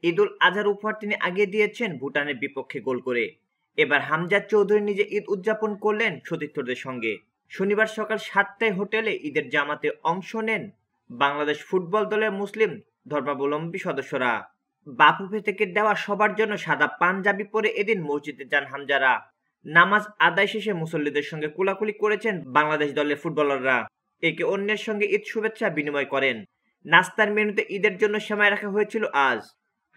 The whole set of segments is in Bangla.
ঈদুল আজহার উপহার তিনি আগে দিয়েছেন ভুটানের বিপক্ষে গোল করে। এবার হামজা চৌধুরী নিজে ঈদ উদযাপন করলেন সতীর্থদের সঙ্গে। শনিবার সকাল 7টায় হোটেলে ঈদের জামাতে অংশ নেন বাংলাদেশ ফুটবল দলের মুসলিম ধর্মাবলম্বী সদস্যরা। বাফুফে থেকে দেওয়া সবার জন্য সাদা পাঞ্জাবি পরে এদিন মসজিদে যান হামজারা। নামাজ আদায় শেষে মুসল্লিদের সঙ্গে কোলাকুলি করেছেন বাংলাদেশ দলের ফুটবলাররা। একে অন্যের সঙ্গে ঈদ শুভেচ্ছা বিনিময় করেন। নাস্তার মেনুতে ঈদের জন্য সেমাই রাখা হয়েছিল আজ।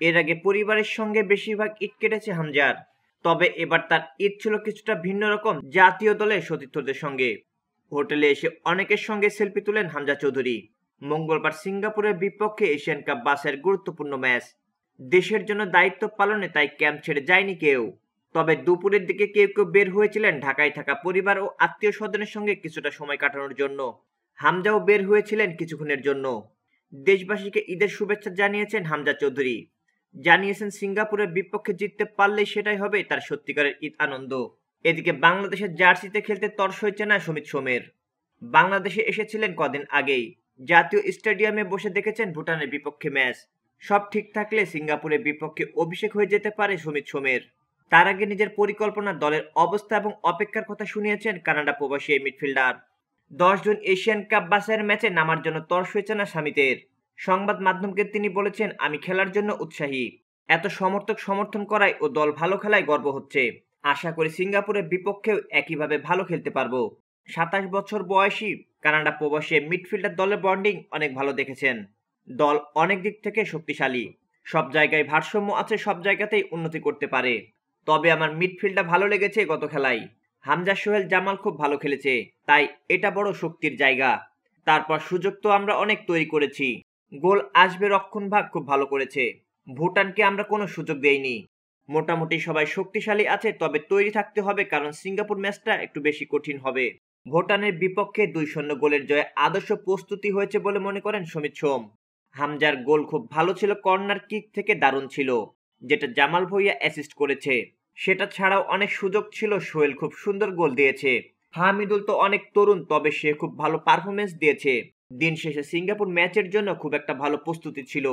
এর আগে পরিবারের সঙ্গে বেশিরভাগ ঈদ কেটেছে হামজার, তবে এবার তার ঈদ ছিল কিছুটা ভিন্ন রকম জাতীয় দলের সতীর্থদের সঙ্গে। হোটেলে এসে অনেকের সঙ্গে সেলফি তুলেন হামজা চৌধুরী। মঙ্গলবার সিঙ্গাপুরের বিপক্ষে এশিয়ান কাপ বাছাইয়ের গুরুত্বপূর্ণ ম্যাচ। দেশের জন্য দায়িত্ব পালনে তাই ক্যাম্প ছেড়ে যায়নি কেউ। তবে দুপুরের দিকে কেউ কেউ বের হয়েছিলেন ঢাকায় থাকা পরিবার ও আত্মীয় স্বজনের সঙ্গে কিছুটা সময় কাটানোর জন্য। হামজাও বের হয়েছিলেন কিছুক্ষণের জন্য। দেশবাসীকে ঈদের শুভেচ্ছা জানিয়েছেন হামজা চৌধুরী। জানিয়েছেন সিঙ্গাপুরের বিপক্ষে জিততে পারলেই সেটাই হবে তার সত্যিকারের ঈদ আনন্দ। এদিকে বাংলাদেশের জার্সিতে খেলতে তর্স হয়েছে না সমিত সোমের। বাংলাদেশে এসেছিলেন কদিন আগেই। জাতীয় স্টেডিয়ামে বসে দেখেছেন ভুটানের বিপক্ষে ম্যাচ। সব ঠিক থাকলে সিঙ্গাপুরের বিপক্ষে অভিষেক হয়ে যেতে পারে সমিত সোমের। তার আগে নিজের পরিকল্পনা, দলের অবস্থা এবং অপেক্ষার কথা শুনিয়েছেন কানাডা প্রবাসী এই মিডফিল্ডার। 10 জুন এশিয়ান কাপ বাছাইয়ের ম্যাচে নামার জন্য তর্স হয়েছে না সামিতের। সংবাদ মাধ্যমকে তিনি বলেছেন, আমি খেলার জন্য উৎসাহী। এত সমর্থক সমর্থন করায় ও দল ভালো খেলায় গর্ব হচ্ছে। আশা করি সিঙ্গাপুরের বিপক্ষেও একইভাবে ভালো খেলতে পারবো। 27 বছর বয়সী কানাডা প্রবাসী মিডফিল্ডার দলের বন্ডিং অনেক ভালো দেখেছেন। দল অনেক দিক থেকে শক্তিশালী। সব জায়গায় ভারসাম্য আছে, সব জায়গাতেই উন্নতি করতে পারে। তবে আমার মিডফিল্ডটা ভালো লেগেছে গত খেলায়। হামজা, সোহেল, জামাল খুব ভালো খেলেছে, তাই এটা বড় শক্তির জায়গা। তারপর সুযোগ তো আমরা অনেক তৈরি করেছি। গোল আসবে, রক্ষণভাগ খুব ভালো করেছে। ভুটানকে আমরা কোনো সুযোগ দেইনি। মোটামুটি সবাই শক্তিশালী আছে, তবে তৈরি থাকতে হবে, কারণ সিঙ্গাপুর ম্যাচটা একটু বেশি কঠিন হবে। ভুটানের বিপক্ষে 2-0 গোলের জয়ে আদর্শ প্রস্তুতি হয়েছে বলে মনে করেন সমিত সোম। হামজার গোল খুব ভালো ছিল, কর্নার কিক থেকে দারুণ ছিল, যেটা জামাল ভুঁইয়া অ্যাসিস্ট করেছে। সেটা ছাড়াও অনেক সুযোগ ছিল, সোহেল খুব সুন্দর গোল দিয়েছে। ফাহমিদুল তো অনেক তরুণ, তবে সে খুব ভালো পারফরমেন্স দিয়েছে। দিন শেষে সিঙ্গাপুর ম্যাচের জন্য খুব একটা ভালো প্রস্তুতি ছিল।